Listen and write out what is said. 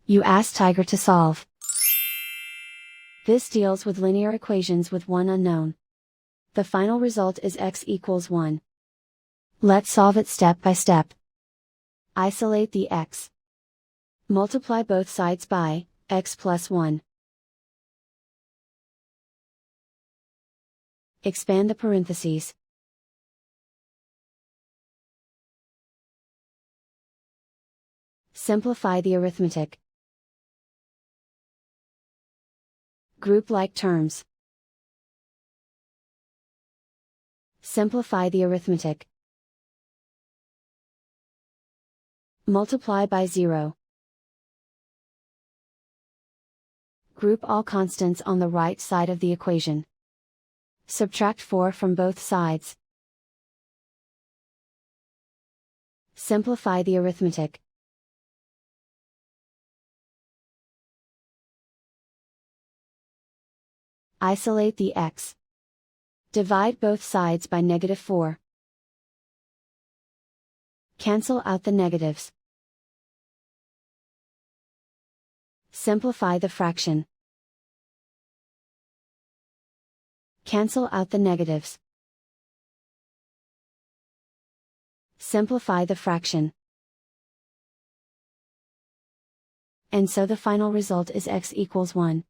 You ask Tiger to solve. This deals with linear equations with one unknown. The final result is x equals 1. Let's solve it step by step. Isolate the x. Multiply both sides by x plus 1. Expand the parentheses. Simplify the arithmetic. Group like terms. Simplify the arithmetic. Multiply by 0. Group all constants on the right side of the equation. Subtract 4 from both sides. Simplify the arithmetic. Isolate the x. Divide both sides by -4. Cancel out the negatives. Simplify the fraction. Cancel out the negatives. Simplify the fraction. And so the final result is x equals 1.